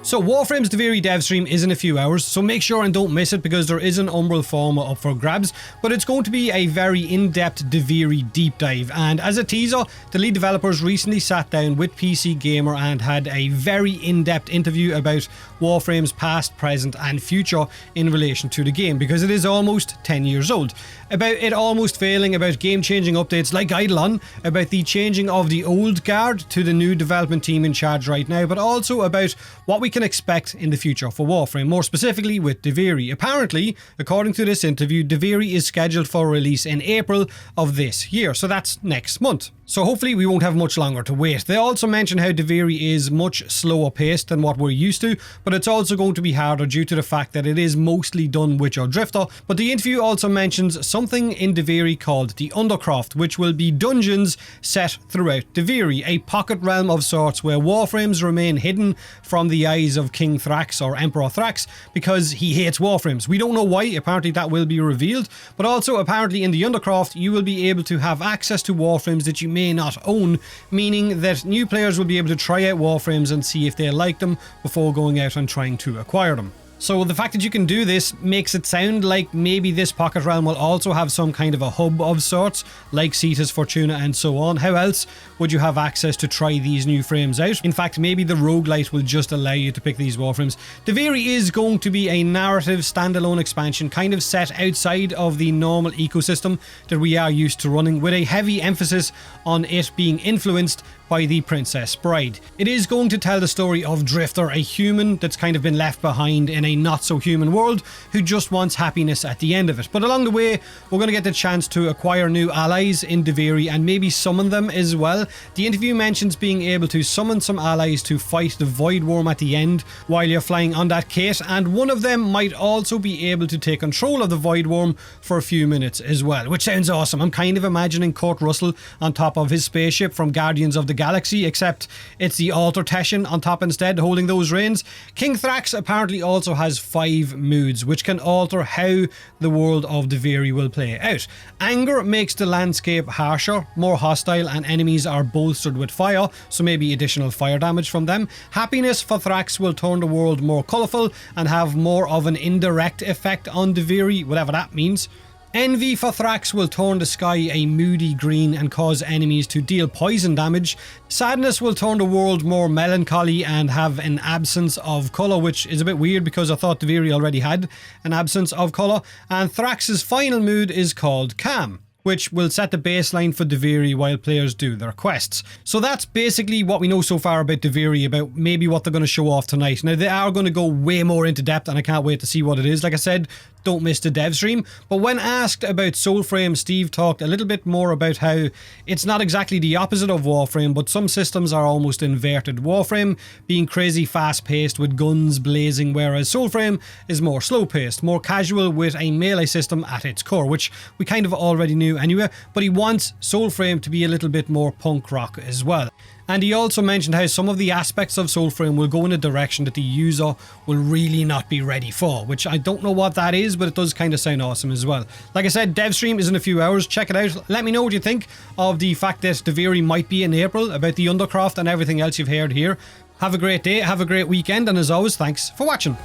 So Warframe's Duviri Devstream is in a few hours, so make sure and don't miss it because there is an Umbral Forma up for grabs, but it's going to be a very in-depth Duviri deep dive, and as a teaser, the lead developers recently sat down with PC Gamer and had a very in-depth interview about Warframe's past, present and future in relation to the game, because it is almost 10 years old. About it almost failing, about game-changing updates like Eidolon, about the changing of the old guard to the new development team in charge right now, but also about what we can expect in the future for Warframe, more specifically with Duviri. Apparently, according to this interview, Duviri is scheduled for release in April of this year, so that's next month. So hopefully we won't have much longer to wait. They also mention how Duviri is much slower paced than what we're used to, but it's also going to be harder due to the fact that it is mostly done with your drifter. But the interview also mentions something in Duviri called the Undercroft, which will be dungeons set throughout Duviri, a pocket realm of sorts where Warframes remain hidden from the eyes of King Thrax or Emperor Thrax because he hates Warframes. We don't know why, apparently that will be revealed, but also apparently in the Undercroft you will be able to have access to Warframes that you may not own, meaning that new players will be able to try out Warframes and see if they like them before going out and trying to acquire them. So the fact that you can do this makes it sound like maybe this pocket realm will also have some kind of a hub of sorts, like Cetus, Fortuna and so on. How else would you have access to try these new frames out? In fact, maybe the Roguelite will just allow you to pick these Warframes. Duviri is going to be a narrative standalone expansion, kind of set outside of the normal ecosystem that we are used to running, with a heavy emphasis on it being influenced by the Princess Bride. It is going to tell the story of Drifter, a human that's kind of been left behind in a not-so-human world who just wants happiness at the end of it. But along the way, we're going to get the chance to acquire new allies in Duviri and maybe summon them as well. The interview mentions being able to summon some allies to fight the Void Worm at the end while you're flying on that kit, and one of them might also be able to take control of the Void Worm for a few minutes as well, which sounds awesome. I'm kind of imagining Kurt Russell on top of his spaceship from Guardians of the Galaxy, except it's the Alter Teshin on top instead, holding those reins. King Thrax apparently also has 5 moods, which can alter how the world of Duviri will play out. Anger makes the landscape harsher, more hostile, and enemies are bolstered with fire, so maybe additional fire damage from them. Happiness for Thrax will turn the world more colourful and have more of an indirect effect on Duviri, whatever that means. Envy for Thrax will turn the sky a moody green and cause enemies to deal poison damage. Sadness will turn the world more melancholy and have an absence of colour, which is a bit weird because I thought Duviri already had an absence of colour. And Thrax's final mood is called Calm, which will set the baseline for Duviri while players do their quests. So that's basically what we know so far about Duviri, about maybe what they're going to show off tonight. Now, they are going to go way more into depth and I can't wait to see what it is. Like I said, don't miss the dev stream. But when asked about Soulframe, Steve talked a little bit more about how it's not exactly the opposite of Warframe, but some systems are almost inverted. Warframe being crazy fast-paced with guns blazing, whereas Soulframe is more slow-paced, more casual with a melee system at its core, which we kind of already knew anyway, but he wants Soulframe to be a little bit more punk rock as well. And he also mentioned how some of the aspects of Soulframe will go in a direction that the user will really not be ready for, which I don't know what that is, but it does kind of sound awesome as well. Like I said, Devstream is in a few hours. Check it out. Let me know what you think of the fact that Duviri might be in April, about the Undercroft and everything else you've heard here. Have a great day, have a great weekend, and as always, thanks for watching.